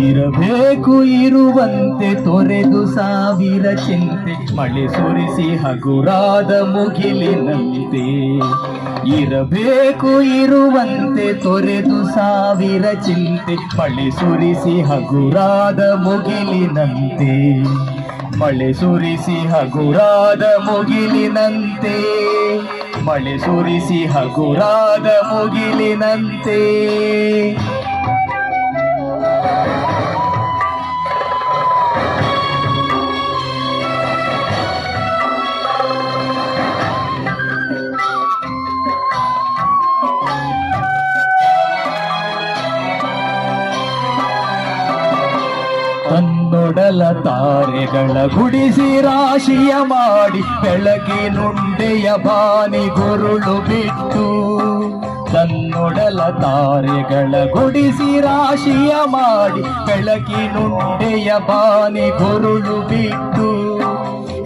ಇರಬೇಕು ಇರುವಂತೆ ತೊರೆದು ಸಾವಿರ ಚಿಂತೆ, ಮಳೆ ಸುರಿಸಿ ಹಗುರಾದ ಮುಗಿಲಿನಂತೆ. ಇರಬೇಕು ಇರುವಂತೆ ತೊರೆದು ಸಾವಿರ ಚಿಂತೆ, ಮಳೆ ಸುರಿಸಿ ಹಗುರಾದ ಮುಗಿಲಿನಂತೆ. ಮಳೆ ಸುರಿಸಿ ಹಗುರಾದ ಮುಗಿಲಿನಂತೆ, ಮಳೆ ಸುರಿಸಿ ಹಗುರಾದ ಮುಗಿಲಿನಂತೆ. ತನ್ನೊಡಲ ತಾರೆಗಳ ಗುಡಿಸಿ ರಾಶಿಯ ಮಾಡಿ, ಬೆಳಗಿನುಂಡೆಯ ಬಾನಿ ಗುರುಳು ಬಿಟ್ಟು. ತನ್ನೊಡಲ ತಾರೆಗಳ ಗುಡಿಸಿ ರಾಶಿಯ ಮಾಡಿ, ಬೆಳಗಿನುಂಡೆಯ ಬಾನಿ ಗುರುಳು ಬಿಟ್ಟು.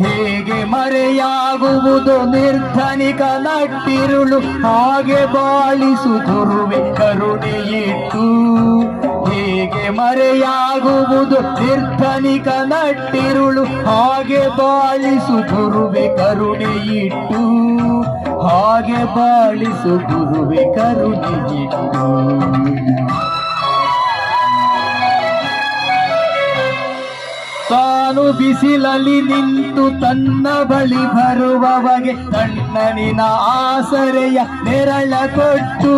ಹೇಗೆ ಮರೆಯಾಗುವುದು ನಿರ್ಧನಿಕ ನಟ್ಟಿರುಳು, ಹಾಗೆ ಬಾಳಿಸು ಗುರುವೆ ಕರುಣೆಯಿಟ್ಟು. ಹೇಗೆ ಮರೆಯಾಗುವುದು ನಿರ್ಧನಿಕ ನಟ್ಟಿರುಳು, ಹಾಗೆ ಬಾಳಿಸು ಗುರುವೆ ಕರುಣೆಯಿಟ್ಟು. ಹಾಗೆ ಬಾಳಿಸು ಗುರುವೆ ಕರುಣೆಯಿಟ್ಟು. ತಾನು ಬಿಸಿಲಲ್ಲಿ ನಿಂತು ತನ್ನ ಬಳಿ ಬರುವವಗೆ ತಣ್ಣನಿನ ಆಸರೆಯ ನೆರಳ ಕೊಟ್ಟು.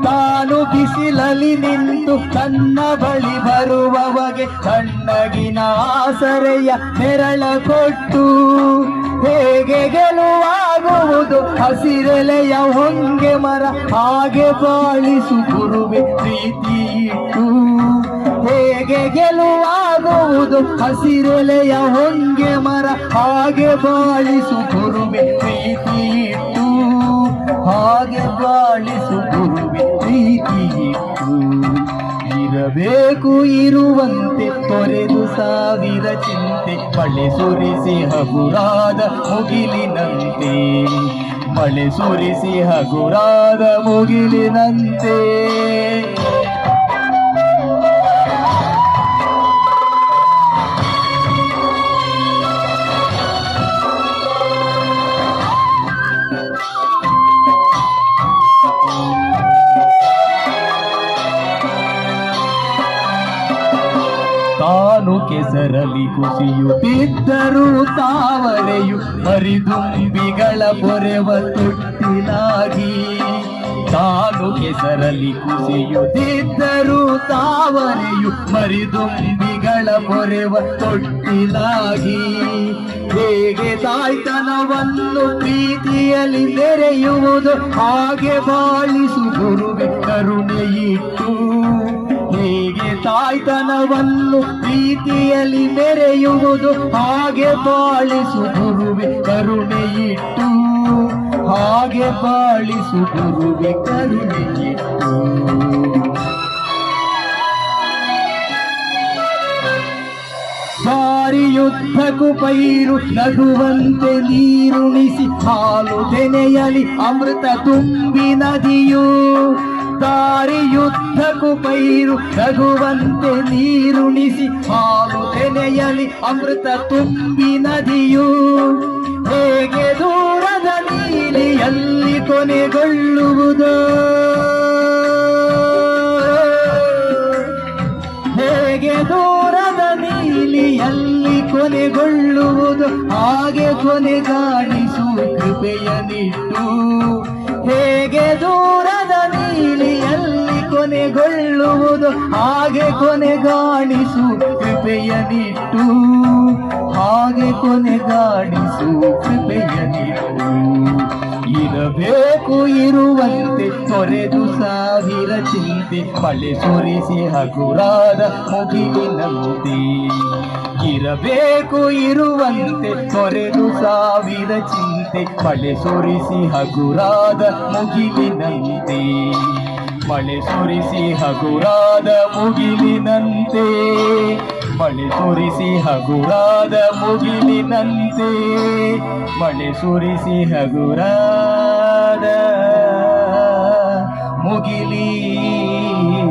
ತಾನು ಬಿಸಿಲಲ್ಲಿ ನಿಂತು ತನ್ನ ಬಳಿ ಬರುವವಗೆ ತಣ್ಣಗಿನ ಆಸರೆಯ ನೆರಳ ಕೊಟ್ಟು. ಹೇಗೆ ಗೆಲುವಾಗುವುದು ಹಸಿರೆಲೆಯ ಹೊಂಗೆ ಮರ, ಹಾಗೆ ಬಾಳಿಸು ಗುರುವೆ ಪ್ರೀತಿ ಇಟ್ಟು. ಹೇಗೆ ಗೆಲುವಾಗುವುದು ಹಸಿರೆಲೆಯ ಹೊಂಗೆ ಮರ, ಹಾಗೆ ಬಾಳಿಸು ಗುರುವೆ ಪ್ರೀತಿ ಇಟ್ಟು. ಹಾಗೆ ಬಾಳಿಸು ಗುರುವೆ ಪ್ರೀತಿ ಇಟ್ಟು. ಇರಬೇಕು ಇರುವಂತೆ ತೊರೆದು ಸಾವಿರ ಚಿಂತೆ, ಮಳೆ ಸುರಿಸಿ ಹಗುರಾದ ಮುಗಿಲಿನಂತೆ. ಮಳೆ ಸುರಿಸಿ ಹಗುರಾದ ಮುಗಿಲಿನಂತೆ. ತಾನು ಕೆಸರಲಿ ಕುಸಿಯುತ್ತಿದ್ದರೂ ತಾವರೆಯು ಮರಿದುಂಬಿಗಳ ಪೊರೆವ ತೊಟ್ಟಿಲಾಗಿ. ತಾನು ಕೆಸರಲಿ ಕುಸಿಯುತ್ತಿದ್ದರೂ ತಾವರೆಯು ಮರಿದುಂಬಿಗಳ ಪೊರೆವ ತೊಟ್ಟಿಲಾಗಿ. ಹೇಗೆ ತಾಯ್ತನವನ್ನು ಪ್ರೀತಿಯಲ್ಲಿ ಮೆರೆಯುವುದು, ಹಾಗೆ ಬಾಳಿಸು ಗುರುವೆ ಕರುಣೆಯಿಟ್ಟು. ಹೇಗೆ ತಾಯ್ತನವನ್ನು ಪ್ರೀತಿಯಲ್ಲಿ ಮೆರೆಯುವುದು, ಹಾಗೆ ಬಾಳಿಸು ಗುರುವೆ ಕರುಣೆಯಿಟ್ಟು. ಹಾಗೆ ಬಾಳಿಸು ಗುರುವೆ ಕರುಣೆಯಿಟ್ಟು. ಸಾರಿ ಯುದ್ಧಕ್ಕೂ ಪೈರು ನಗುವಂತೆ ನೀರುಣಿಸಿ, ಹಾಲು ತೆನೆಯಲಿ ಅಮೃತ ತುಂಬಿ ನದಿಯು. ದಾರಿ ಯುದ್ಧಕ್ಕೂ ಪೈರು ನಗುವಂತೆ ನೀರುಣಿಸಿ, ಹಾಲು ತೆನೆಯಲಿ ಅಮೃತ ತುಂಬಿ ನದಿಯು. ಹೇಗೆ ದೂರದ ನೀಲಿಯಲ್ಲಿ ಕೊನೆಗೊಳ್ಳುವುದು, ಹೇಗೆ ದೂರದ ನೀಲಿಯಲ್ಲಿ ಕೊನೆಗೊಳ್ಳುವುದು, ಹಾಗೆ ಕೊನೆಗಾಣಿಸು ಕೃಪೆಯನಿಟ್ಟು. ಹೇಗೆ ದೂರದ ನೀಲಿಯಲ್ಲಿ ಕೊನೆಗೊಳ್ಳುವುದು, ಹಾಗೆ ಕೊನೆಗಾಣಿಸು ಕೃಪೆಯನಿಟ್ಟು. ಹಾಗೆ ಕೊನೆಗಾಣಿಸು ಕೃಪೆಯನಿಟ್ಟು. ಇರಬೇಕು ಇರುವಂತೆ ತೊರೆದು ಸಾವಿರ ಚಿಂತೆ, ಮಳೆ ಸುರಿಸಿ ಹಗುರಾದ ಮುಗಿಲಿನಂತೆ. ಇರಬೇಕು ಇರುವಂತೆ ತೊರೆದು ಸಾವಿರ ಚಿಂತೆ, ಮಳೆ ಸುರಿಸಿ ಹಗುರಾದ ಮುಗಿಲಿನಂತೆ. ಮಳೆ ಸುರಿಸಿ ಹಗುರಾದ ಮುಗಿಲಿನಂತೆ ಮಳೆ ಸುರಿಸಿ ಹಗುರಾದ ಮುಗಿಲಿನಂತೆ ಮಳೆ ಸುರಿಸಿ ಹಗುರಾದ ಮುಗಿಲಿನಂತೆ